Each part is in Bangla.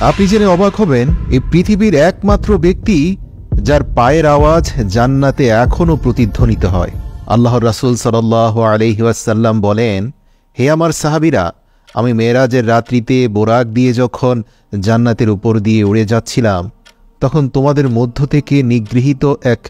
আপনি জেনে অবাক হবেন, এই পৃথিবীর একমাত্র ব্যক্তি যার পায়ের আওয়াজ জান্নাতে এখনো প্রতিধ্বনিত হয়। আল্লাহর রাসূল সাল্লাল্লাহু আলাইহি ওয়াসাল্লাম বলেন, হে আমার সাহাবীরা, আমি মেরাজের রাত্রিতে বোরাক দিয়ে যখন জান্নাতের উপর দিয়ে উড়ে যাচ্ছিলাম, তখন তোমাদের মধ্য থেকে নিগৃহীত এক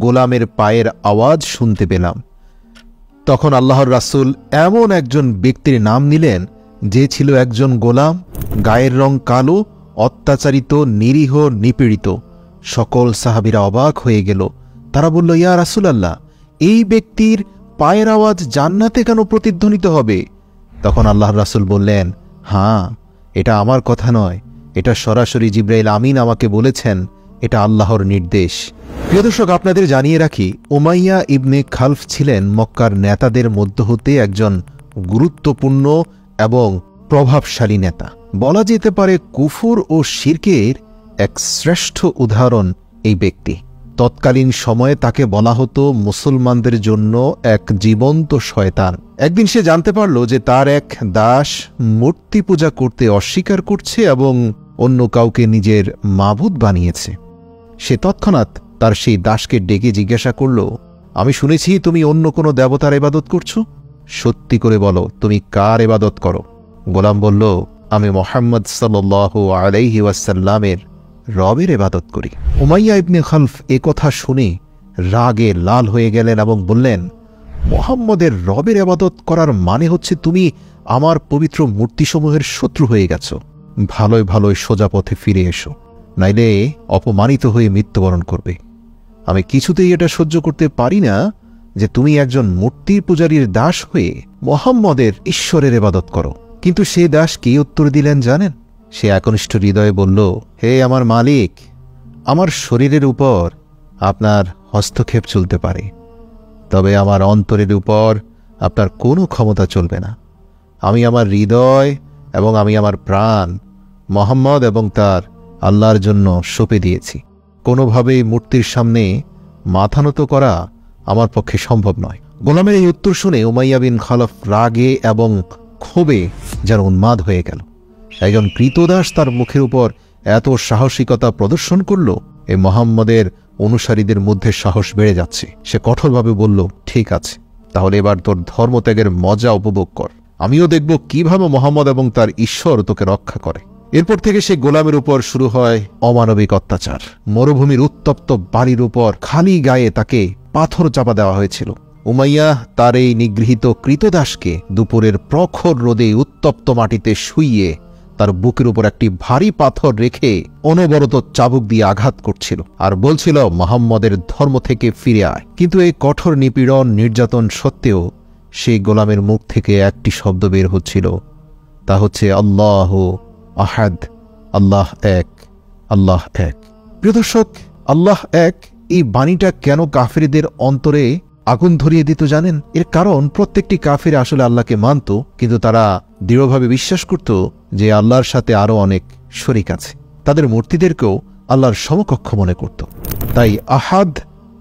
গোলামের পায়ের আওয়াজ শুনতে পেলাম। তখন আল্লাহর রাসূল এমন একজন ব্যক্তির নাম নিলেন যে ছিল একজন গোলাম, গায়ের রং কালো, অত্যাচারিত, নিরীহ, নিপীড়িত। সকল সাহাবীরা অবাক হয়ে গেল। তারা বলল, ইয়া রাসূলুল্লাহ, এই ব্যক্তির পায়ের আওয়াজ জান্নাতে কেন প্রতিধ্বনিত হবে? তখন আল্লাহর রাসূল বললেন, হ্যাঁ, এটা আমার কথা নয়, এটা সরাসরি জিবরাইল আমিন আমাকে বলেছেন, এটা আল্লাহর নির্দেশ। প্রিয় দর্শক, আপনাদের জানিয়ে রাখি, উমাইয়া ইবনে খালফ ছিলেন মক্কার নেতাদের মধ্য হতে একজন গুরুত্বপূর্ণ এবং প্রভাবশালী নেতা। বলা যেতে পারে কুফর ও শিরকের এক শ্রেষ্ঠ উদাহরণ এই ব্যক্তি। তৎকালীন সময়ে তাকে বলা হতো মুসলমানদের জন্য এক জীবন্ত শয়তান। একদিন সে জানতে পারল যে তার এক দাস মূর্তি পূজা করতে অস্বীকার করছে এবং অন্য কাউকে নিজের মাবুদ বানিয়েছে। সে তৎক্ষণাৎ তার সেই দাসকে ডেকে জিজ্ঞাসা করল, আমি শুনেছি তুমি অন্য কোনো দেবতার ইবাদত করছো, সত্যি করে বলো তুমি কার ইবাদত করো? গোলাম বলল, আমি মুহাম্মদ সাল্লাল্লাহু আলাইহি ওয়াসাল্লামের রবের ইবাদত করি। উমাইয়া ইবনে খালফ এ কথা শুনে রাগে লাল হয়ে গেলেন এবং বললেন, মুহাম্মদের রবের ইবাদত করার মানে হচ্ছে তুমি আমার পবিত্র মূর্তিসমূহের শত্রু হয়ে গেছ। ভালোই ভালোই সোজা পথে ফিরে এসো, নাইলে অপমানিত হয়ে মৃত্যুবরণ করবে। আমি কিছুতেই এটা সহ্য করতে পারি না যে তুমি একজন মূর্তির পূজারীর দাস হয়ে মুহাম্মদের ঈশ্বরের ইবাদত করো। কিন্তু সে দাস কি উত্তর দিলেন জানেন? সে একনিষ্ঠ হৃদয়ে বলল, হে আমার মালিক, আমার শরীরের উপর আপনার হস্তক্ষেপ চলতে পারে, তবে আমার অন্তরের উপর আপনার কোনো ক্ষমতা চলবে না। আমি আমার হৃদয় এবং আমি আমার প্রাণ মুহাম্মদ এবং তার আল্লাহর জন্য সঁপে দিয়েছি। কোনোভাবেই মূর্তির সামনে মাথা নত করা আমার পক্ষে সম্ভব নয়। গোলামের এই উত্তর শুনে উমাইয়া বিন খালফ রাগে এবং ক্ষোভে যেন উন্মাদ হয়ে গেল। একজন ক্রীতদাস তার মুখের উপর এত সাহসিকতা প্রদর্শন করল, এই মুহাম্মদের অনুসারীদের মধ্যে সাহস বেড়ে যাচ্ছে। সে কঠোরভাবে বলল, ঠিক আছে, তাহলে এবার তোর ধর্মত্যাগের মজা উপভোগ কর, আমিও দেখব কিভাবে মুহাম্মদ এবং তার ঈশ্বর তোকে রক্ষা করে। এরপর থেকে সে গোলামের উপর শুরু হয় অমানবিক অত্যাচার। মরুভূমির উত্তপ্ত বাড়ির উপর খালি গায়ে তাকে পাথর চাপা দেওয়া হয়েছিল। উমাইয়া তার এই নিগৃহীত ক্রীতদাসকে দুপুরের প্রখর রোদে উত্তপ্ত মাটিতে শুইয়ে তার বুকের উপর একটি ভারী পাথর রেখে অনবরত চাবুক দিয়ে আঘাত করছিল আর বলছিল, মুহাম্মদের ধর্ম থেকে ফিরে আয়। কিন্তু এই কঠোর নিপীড়ন নির্যাতন সত্ত্বেও সেই গোলামের মুখ থেকে একটি শব্দ বের হচ্ছিল, তা হচ্ছে আল্লাহ আহাদ, আল্লাহ এক, আল্লাহ এক। প্রিয় দর্শক, আল্লাহ এক এই বাণীটা কেন কাফেরদের অন্তরে আগুন ধরিয়ে দিত জানেন? এর কারণ প্রত্যেকটি কাফের আসলে আল্লাহকে মানত, কিন্তু তারা দৃঢ়ভাবে বিশ্বাস করত যে আল্লাহর সাথে আরও অনেক শরীক আছে। তাদের মূর্তিদেরকেও আল্লাহর সমকক্ষ মনে করত। তাই আহাদ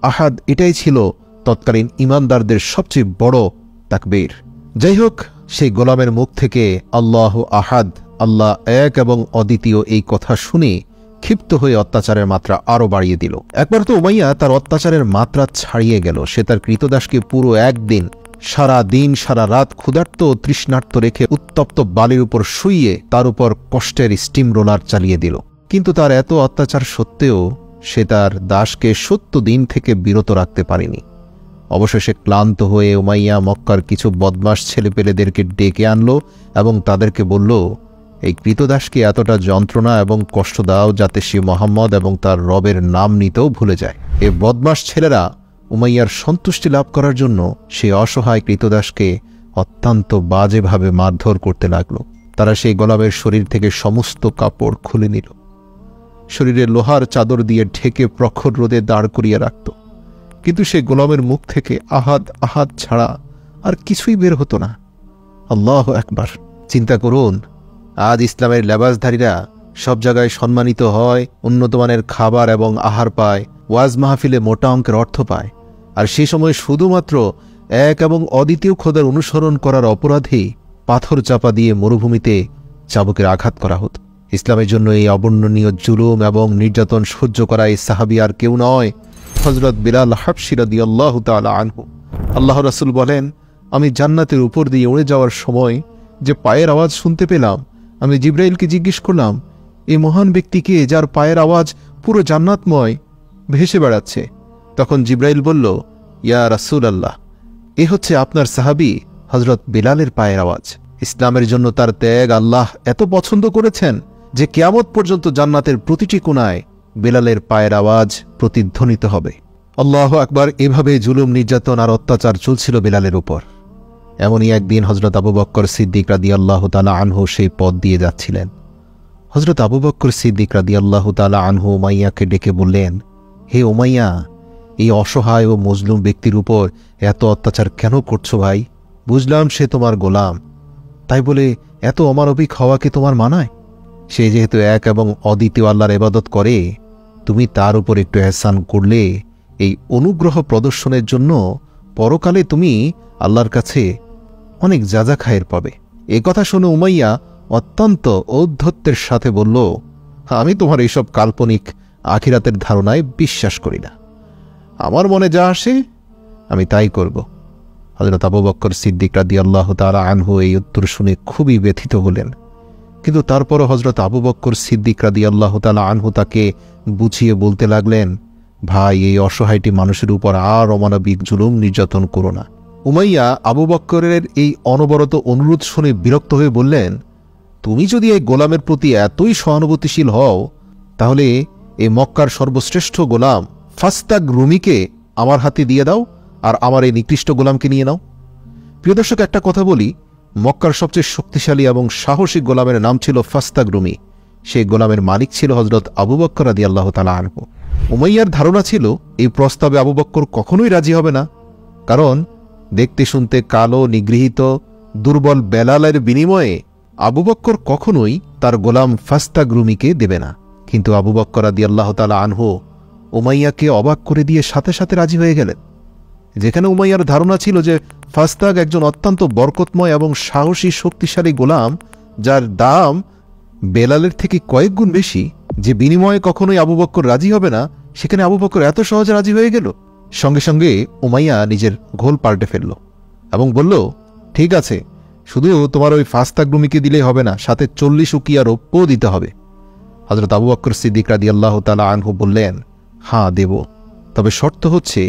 আহাদ এটাই ছিল তৎকালীন ইমানদারদের সবচেয়ে বড় তাকবীর। যাই হোক, সেই গোলামের মুখ থেকে আল্লাহ আহাদ, আল্লাহ এক এবং অদ্বিতীয় এই কথা শুনে ক্ষিপ্ত হয়ে অত্যাচারের মাত্রা আরও বাড়িয়ে দিল। একবার তো উমাইয়া তার অত্যাচারের মাত্রা ছাড়িয়ে গেল। সে তার ক্রীতদাসকে পুরো একদিন সারা দিন সারা রাত ক্ষুধার্ত ও তৃষ্ণার্ত রেখে উত্তপ্ত বালির উপর শুইয়ে তার উপর কষ্টের স্টিম রোলার চালিয়ে দিল। কিন্তু তার এত অত্যাচার সত্ত্বেও সে তার দাসকে ৭০ দিন থেকে বিরত রাখতে পারেনি। অবশেষে ক্লান্ত হয়ে উমাইয়া মক্কার কিছু বদমাশ ছেলেপেলেদেরকে ডেকে আনল এবং তাদেরকে বলল, এই ক্রীতদাসকে এতটা যন্ত্রণা এবং কষ্ট দাও যাতে সে মুহাম্মদ এবং তার রবের নাম নিতেও ভুলে যায়। এই বদমাশ ছেলেরা উমাইয়ার সন্তুষ্টি লাভ করার জন্য সে অসহায় ক্রীতদাসকে অত্যন্ত বাজেভাবে মারধর করতে লাগল। তারা সেই গোলামের শরীর থেকে সমস্ত কাপড় খুলে নিল, শরীরে লোহার চাদর দিয়ে ঢেকে প্রখর রোদে দাঁড় করিয়ে রাখত। কিন্তু সে গোলামের মুখ থেকে আহাদ আহাদ ছাড়া আর কিছুই বের হতো না। আল্লাহু আকবার! চিন্তা করুন, আজ ইসলামের লেবাসধারীরা সব জায়গায় সম্মানিত হয়, উন্নত মানের খাবার এবং আহার পায়, ওয়াজ মাহফিলে মোটা অঙ্কের অর্থ পায়, আর সে সময় শুধুমাত্র এক এবং অদ্বিতীয় খোদার অনুসরণ করার অপরাধে পাথর চাপা দিয়ে মরুভূমিতে চাবুকের আঘাত করা হতো। ইসলামের জন্য এই অবর্ণনীয় জুলুম এবং নির্যাতন সহ্য করা এই সাহাবী আর কেউ নয়, হযরত বিলাল হাবশী রাদিয়াল্লাহু তাআলা আনহু। আল্লাহ রাসূল বলেন, আমি জান্নাতের উপর দিয়ে উড়ে যাওয়ার সময় যে পায়ের আওয়াজ শুনতে পেলাম, আমি জিবরাইলকে জিজ্ঞেস করলাম, এই মহান ব্যক্তিকে যার পায়ের আওয়াজ পুরো জান্নাতময় ভেসে বেড়াচ্ছে। তখন জিবরাইল বলল, ইয়া রাসূলুল্লাহ, এ হচ্ছে আপনার সাহাবী হযরত বিলালের পায়ের আওয়াজ। ইসলামের জন্য তার ত্যাগ আল্লাহ এত পছন্দ করেছেন যে কিয়ামত পর্যন্ত জান্নাতের প্রতিটি কোণায় বিলালের পায়ের আওয়াজ প্রতিধ্বনিত হবে। আল্লাহু আকবার। এভাবে জুলুম, নির্যাতন আর অত্যাচার চলছিল বিলালের উপর। এমনই একদিন হযরত আবু বকর সিদ্দিক রাদিয়াল্লাহু তাআলা আনহু সেই পথ দিয়ে যাচ্ছিলেন। হযরত আবু বকর সিদ্দিক রাদিয়াল্লাহু তাআলা আনহু উমাইয়াকে ডেকে বললেন, হে উমাইয়া, এই অসহায় ও মজলুম ব্যক্তির উপর এত অত্যাচার কেন করছো ভাই? বুঝলাম সে তোমার গোলাম, তাই বলে এত অমানবিক হওয়াকে তোমার মানায়? সে যেহেতু এক এবং অদ্বিতীয় আল্লাহর ইবাদত করে, তুমি তার উপর একটু ইহসান করলে এই অনুগ্রহ প্রদর্শনের জন্য পরকালে তুমি আল্লাহর কাছে অনেক যাজা খায়ের পাবে। এ কথা শুনে উমাইয়া অত্যন্ত ঔদ্ধত্যের সাথে বলল, আমি তোমার এইসব কাল্পনিক আখিরাতের ধারণায় বিশ্বাস করি না। আমার মনে যা আসে আমি তাই করব। হযরত আবু বকর সিদ্দিক রাদিয়াল্লাহু তাআলা আনহু এই উত্তর শুনে খুবই ব্যথিত হলেন। কিন্তু তারপরও হযরত আবু বকর সিদ্দিক রাদিয়াল্লাহু তাআলা আনহু তাকে বুঝিয়ে বলতে লাগলেন, ভাই, এই অসহায়টি মানুষের উপর আর অমানবিক জুলুম নির্যাতন করো না। উমাইয়া আবু বকরের এই অনবরত অনুরোধ শুনে বিরক্ত হয়ে বললেন, তুমি যদি এই গোলামের প্রতি এতই সহানুভূতিশীল হও, তাহলে এই মক্কার সর্বশ্রেষ্ঠ গোলাম ফাস্তাগ রুমিকে আমার হাতে দিয়ে দাও আর আমার এই নিকৃষ্ট গোলামকে নিয়ে নাও। প্রিয় দর্শক, একটা কথা বলি, মক্কার সবচেয়ে শক্তিশালী এবং সাহসী গোলামের নাম ছিল ফাস্তাগ রুমি। সেই গোলামের মালিক ছিল হযরত আবু বকর রাদিয়াল্লাহু তাআলা আনহু। উমাইয়ার ধারণা ছিল এই প্রস্তাবে আবু বকর কখনোই রাজি হবে না, কারণ দেখতে শুনতে কালো, নিগৃহীত, দুর্বল বেলালের বিনিময়ে আবু বকর কখনোই তার গোলাম ফাস্তাগ রুমিকে দেবে না। কিন্তু আবু বকর রাদিয়াল্লাহু তাআলা আনহু উমাইয়াকে অবাক করে দিয়ে সাথে সাথে রাজি হয়ে গেলেন। যেখানে উমাইয়ার ধারণা ছিল যে ফাস্তাগ একজন অত্যন্ত বরকতময় এবং সাহসী শক্তিশালী গোলাম, যার দাম বেলালের থেকে কয়েক গুণ বেশি, যে বিনিময়ে কখনোই আবু বকর রাজি হবে না, সেখানে আবু বকর এত সহজে রাজি হয়ে গেল। সঙ্গে সঙ্গে উমাইয়া নিজের ঘোল পাল্টে ফেলল এবং বলল, ঠিক আছে, শুধু তোমার ওই ফাস্তাগ রুমিকে দিলেই হবে না, সাথে 40 উকিয়া রৌপ্যও দিতে হবে। হযরত আবু বকর সিদ্দিক রাদিয়াল্লাহু তাআলা আনহু বললেন, হ্যাঁ দেব, তবে শর্ত হচ্ছে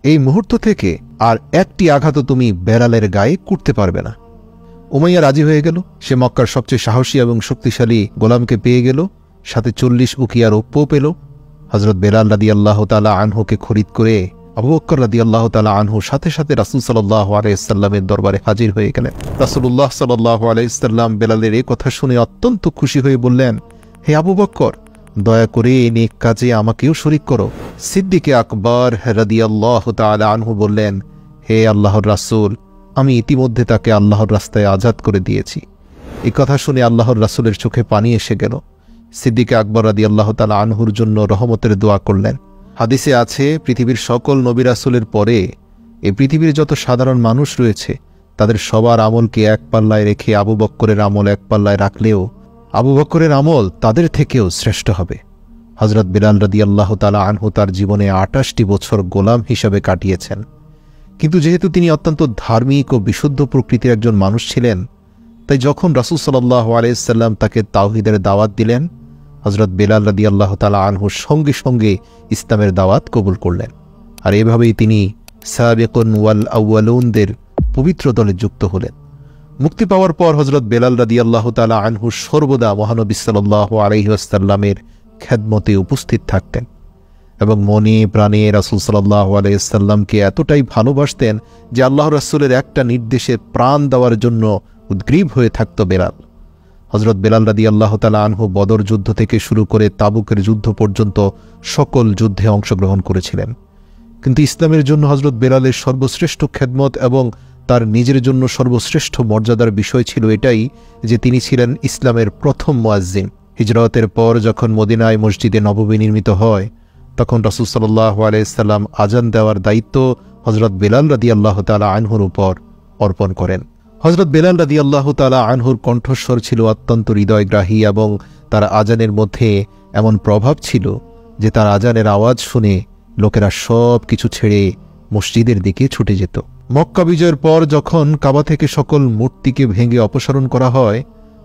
এই মুহূর্ত থেকে আর একটি আঘাতও তুমি বেলালের গায়ে করতে পারবে না। উমাইয়া রাজি হয়ে গেল। সে মক্কার সবচেয়ে সাহসী এবং শক্তিশালী গোলামকে পেয়ে গেল, সাথে 40 উকিয়া রৌপ্যও পেল। হযরত বেলাল রাদিয়াল্লাহু তাআলা আনহুকে খরিদ করে আবু বকর রাদিয়াল্লাহু তাআলা আনহু সাথে সাথে রাসূল সাল্লাল্লাহু আলাইহি সাল্লামের দরবারে হাজির হয়ে গেলেন। রাসূলুল্লাহ সাল্লাল্লাহু আলাইহি সাল্লাম বেলালের এই কথা শুনে অত্যন্ত খুশি হয়ে বললেন, হে আবু বকর, দয়া করে এই নেক কাজে আমাকেও শরীক করো। সিদ্দিকে আকবর রাদিয়াল্লাহু তাআলা আনহু বললেন, হে আল্লাহর রাসূল, আমি ইতিমধ্যে তাকে আল্লাহর রাস্তায় আজাদ করে দিয়েছি। এই কথা শুনে আল্লাহর রাসূলের চোখে পানি এসে গেল। সিদ্দিকে আকবর রাদিয়াল্লাহু তাআলা আনহুর জন্য রহমতের দোয়া করলেন। হাদিসে আছে, পৃথিবীর সকল নবী রাসূলের পরে এই পৃথিবীর যত সাধারণ মানুষ রয়েছে, তাদের সবার আমলকে এক পাল্লায় রেখে আবু বকরের আমল এক পাল্লায় রাখলেও আবু বকরের আমল তাদের থেকেও শ্রেষ্ঠ হবে। হযরত বিলাল রাদিয়াল্লাহু তাআলা আনহু তার জীবনে 28টি বছর গোলাম হিসাবে কাটিয়েছেন। কিন্তু যেহেতু তিনি অত্যন্ত ধার্মিক ও বিশুদ্ধ প্রকৃতির একজন মানুষ ছিলেন, তাই যখন রাসূল সাল্লাল্লাহু আলাইহি সাল্লাম তাকে তাওহীদের দাওয়াত দিলেন, হযরত বিলাল রাদিয়াল্লাহু তাআলা আনহু সঙ্গে সঙ্গে ইসলামের দাওয়াত কবুল করলেন। আর এভাবেই তিনি সাবিকুন ওয়াল আউয়ালুনদের পবিত্র দলে যুক্ত হলেন। মুক্তি পাওয়ার পর হযরত বেলাল রাদিয়াল্লাহু তাআলা আনহু সর্বদা মহানবী সাল্লাল্লাহু আলাইহি ওয়াসাল্লামের খেদমতে উপস্থিত থাকতেন এবং মনে প্রাণে রাসূল সাল্লাল্লাহু আলাইহি ওয়াসাল্লামকে এতটাই ভালোবাসতেন যে আল্লাহর রাসূলের একটা নির্দেশে প্রাণ দেওয়ার জন্য উদ্গ্রীব হয়ে থাকত বেলাল। হযরত বেলাল রাদিয়াল্লাহু তাআলা আনহু বদর যুদ্ধ থেকে শুরু করে তাবুকের যুদ্ধ পর্যন্ত সকল যুদ্ধে অংশগ্রহণ করেছিলেন। কিন্তু ইসলামের জন্য হযরত বেলালের সর্বশ্রেষ্ঠ খেদমত এবং তার নিজের জন্য সর্বশ্রেষ্ঠ মর্যাদার বিষয় ছিল এটাই যে তিনি ছিলেন ইসলামের প্রথম মুয়াজ্জিন। হিজরতের পর যখন মদিনায় মসজিদে নববী নির্মিত হয়, তখন রাসূল সাল্লাল্লাহু আলাইহি সাল্লাম আজান দেওয়ার দায়িত্ব হযরত বেলাল রাদিয়াল্লাহু তাআলা আনহুর উপর অর্পণ করেন। হযরত বেলাল রাদিয়াল্লাহু তাআলা আনহুর কণ্ঠস্বর ছিল অত্যন্ত হৃদয়গ্রাহী এবং তার আজানের মধ্যে এমন প্রভাব ছিল যে তার আজানের আওয়াজ শুনে লোকেরা সব কিছু ছেড়ে মসজিদের দিকে ছুটে যেত। মক্কা বিজয়ের পর যখন কাবা থেকে সকল মূর্তিকে ভেঙে অপসারণ করা হয়,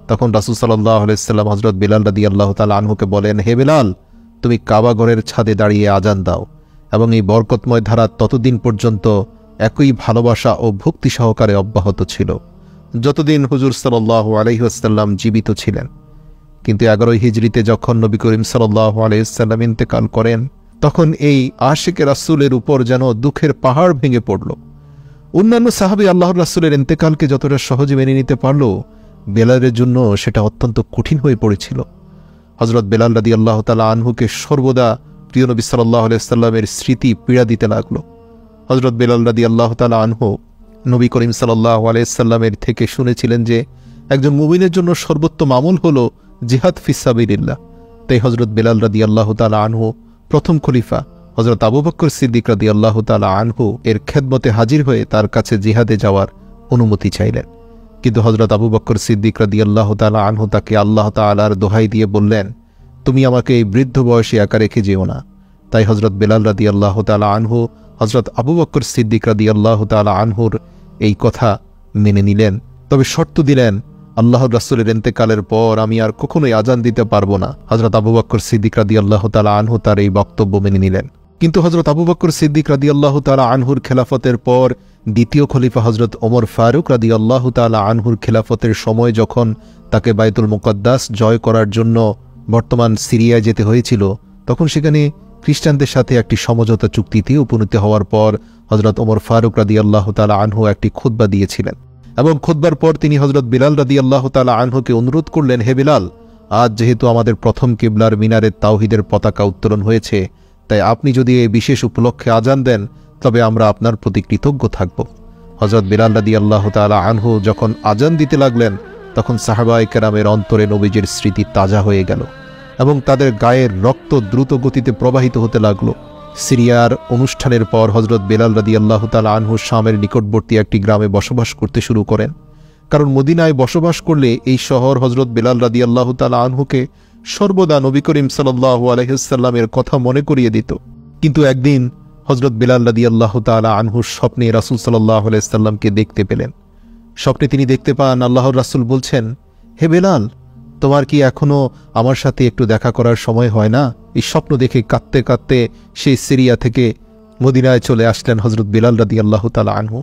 তখন রাসূল সাল্লাল্লাহু আলাইহি ওয়াসাল্লাম হযরত বিলাল রাদিয়াল্লাহু তাআলা আনহুকে বলেন, হে বিলাল, তুমি কাবা ঘরের ছাদে দাঁড়িয়ে আজান দাও এবং এই বরকতময় ধারা ততদিন পর্যন্ত একই ভালোবাসা ও ভক্তি সহকারে অব্যাহত ছিল যতদিন হুজুর সাল্লাল্লাহু আলাইহি ওয়াসাল্লাম জীবিত ছিলেন। কিন্তু 11 হিজরিতে যখন নবী করিম সাল্লাল্লাহু আলাইহি ওয়াসাল্লাম ইন্তেকাল করেন, তখন এই আশিকে রাসূলের উপর যেন দুঃখের পাহাড় ভেঙে পড়ল। অন্যান্য সাহাবী আল্লাহর রাসূলের ইন্তেকালকে যতটা সহজে মেনে নিতে পারল, বেলালের জন্য সেটা অত্যন্ত কঠিন হয়ে পড়েছিল। হযরত বেলাল রাদিয়াল্লাহু তাআলা আনহুকে সর্বদা প্রিয় নবী সাল্লাল্লাহু আলাইহি ওয়াসাল্লামের স্মৃতি পীড়া দিতে লাগল। হযরত বেলাল রাদিয়াল্লাহু তাআলা আনহু নবী করিম সাল্লাল্লাহু আলাইহি ওয়াসাল্লামের থেকে শুনেছিলেন যে একজন মুমিনের জন্য সর্বোত্তম আমল হলো জিহাদ ফিস সাবিলিল্লাহ। তাই হযরত বেলাল রাদিয়াল্লাহু তাআলা আনহু প্রথম খলিফা হযরত আবু বকর সিদ্দিক রাদিয়াল্লাহু তাআলা আনহু এর খেদমতে হাজির হয়ে তার কাছে জিহাদে যাওয়ার অনুমতি চাইলেন। কিন্তু হযরত আবু বকর সিদ্দিক রাদিয়াল্লাহু তাআলা আনহু তাকে আল্লাহ তাআলার দোহাই দিয়ে বললেন, তুমি আমাকে এই বৃদ্ধ বয়সে একা রেখে যেও না। তাই হযরত বেলাল রাদিয়াল্লাহু তাআলা আনহু হযরত আবু বকর সিদ্দিক রাদিয়াল্লাহু তাআলা আনহুর এই কথা মেনে নিলেন, তবে শর্ত দিলেন, আল্লাহর রাসূলের ইন্তেকালের পর আমি আর কখনোই আজান দিতে পারবো না। হযরত আবু বকর সিদ্দিক রাদিয়াল্লাহু তাআলা আনহু তার এই বক্তব্য মেনে নিলেন। কিন্তু হযরত আবু বকর সিদ্দিক রাদিয়াল্লাহু তাআলা আনহুর খেলাফতের পর দ্বিতীয় খলিফা হযরত ওমর ফারুক রাদিয়াল্লাহু তাআলা আনহুর খেলাফতের সময় যখন তাকে বাইতুল মুকদ্দাস জয় করার জন্য বর্তমান সিরিয়ায় যেতে হয়েছিল, তখন সেখানে খ্রিস্টানদের সাথে একটি সমঝোতা চুক্তিতে উপনীত হওয়ার পর হযরত ওমর ফারুক রাদিয়াল্লাহু তাআলা আনহু একটি খুতবা দিয়েছিলেন এবং খুতবার পর তিনি হযরত বিলাল রাদিয়াল্লাহু তাআলা আনহুকে অনুরোধ করলেন, হে বিলাল, আজ যেহেতু আমাদের প্রথম কিবলার মিনারে তাওহীদের পতাকা উত্তোলন হয়েছে, তাই আপনি যদি এই বিশেষ উপলক্ষে আজান দেন তবে আমরা আপনার প্রতি কৃতজ্ঞ থাকব। হযরত বিলাল রাদিয়াল্লাহু তাআলা আনহু যখন আজান দিতে লাগলেন, তখন সাহাবায়ে কেরামের অন্তরে নবীজির স্মৃতি তাজা হয়ে গেল এবং তাদের গায়ের রক্ত দ্রুত গতিতে প্রবাহিত হতে লাগল। সিরিয়ার অনুষ্ঠানের পর হযরত বিলাল রাদিয়াল্লাহু তাআলা আনহু শামের নিকটবর্তী একটি গ্রামে বসবাস করতে শুরু করেন, কারণ মদিনায় বসবাস করলে এই শহর হযরত বিলাল রাদিয়াল্লাহু তাআলা আনহুকে সর্বদা নবী করিম সাল্লাল্লাহু আলাইহি ওয়াসাল্লামের কথা মনে করিয়ে দিত। কিন্তু একদিন হযরত বিলাল রাদিয়াল্লাহু তাআলা আনহুর স্বপ্নে রাসূল সাল্লাল্লাহু আলাইহি ওয়াসাল্লামকে দেখতে পেলেন। স্বপ্নে তিনি দেখতে পান আল্লাহর রাসূল বলছেন, হে বেলাল, তোমার কি এখনো আমার সাথে একটু দেখা করার সময় হয় না? এই স্বপ্ন দেখে কাঁদতে কাঁদতে সেই সিরিয়া থেকে মদিনায় চলে আসলেন হযরত বিলাল রাদিয়াল্লাহু তাআলা আনহু।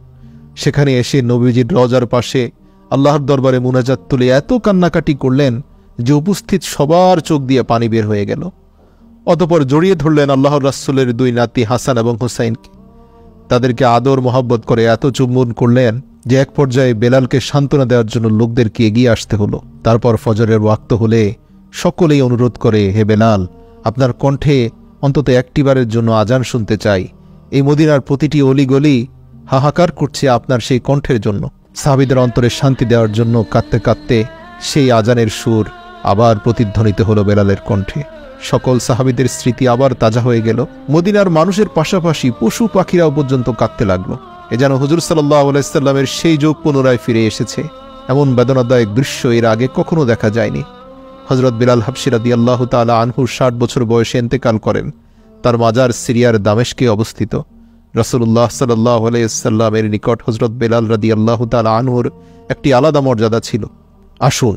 সেখানে এসে নবীজির রওজার পাশে আল্লাহর দরবারে মুনাজাত তুলে এত কান্নাকাটি করলেন যে উপস্থিত সবার চোখ দিয়ে পানি বের হয়ে গেল। অতঃপর জড়িয়ে ধরলেন আল্লাহর রাসূলের দুই নাতি হাসান এবং হুসাইনকে। তাদেরকে আদর মোহাব্বত করে এত চুম্বন করলেন যে এক পর্যায়ে বেলালকে সান্ত্বনা দেওয়ার জন্য লোকদেরকে এগিয়ে আসতে হলো। তারপর ফজরের ওয়াক্ত হলে সকলেই অনুরোধ করে, হে বেলাল, আপনার কণ্ঠে অন্তত একটিবারের জন্য আজান শুনতে চাই। এই মদিনার প্রতিটি অলিগলি হাহাকার করছে আপনার সেই কণ্ঠের জন্য। সাহাবীদের অন্তরে শান্তি দেওয়ার জন্য কাঁদতে কাঁদতে সেই আজানের সুর আবার প্রতিধ্বনিত হলো বেলালের কণ্ঠে। সকল সাহাবীদের স্মৃতি আবার তাজা হয়ে গেল। মদিনার মানুষের পাশাপাশি পশু পাখিরাও পর্যন্ত কাঁদতে লাগলো। এ যেন হুজুর সাল্লাল্লাহু আলাইহি ওয়াসাল্লামের সেই যুগ পুনরায় ফিরে এসেছে। এমন বেদনাদায়ক দৃশ্য এর আগে কখনো দেখা যায়নি। হযরত বিলাল হাবশী রাদিয়াল্লাহু তাআলা আনহু 60 বছর বয়সে ইন্তেকাল করেন। তার মাজার সিরিয়ার দামেস্কে অবস্থিত। রাসূলুল্লাহ সাল্লাল্লাহু আলাইহি ওয়াসাল্লামের নিকট হযরত বিলাল রাদিয়াল্লাহু তাআলা আনহুর একটি আলাদা মর্যাদা ছিল। আসুন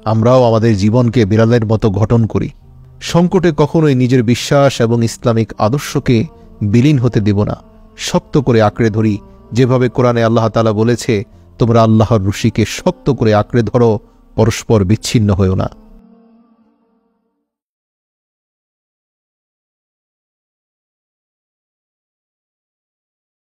আমরাও আমাদের জীবনকে বিলালের মতো গঠন করি। সংকটে কখনোই নিজের বিশ্বাস এবং ইসলামিক আদর্শকে বিলীন হতে দেব না, শক্ত করে আঁকড়ে ধরি। যেভাবে কোরআনে আল্লাহ তাআলা বলেছে, তোমরা আল্লাহর রশিকে শক্ত করে আঁকড়ে ধরো, পরস্পর বিচ্ছিন্ন হয়েও না।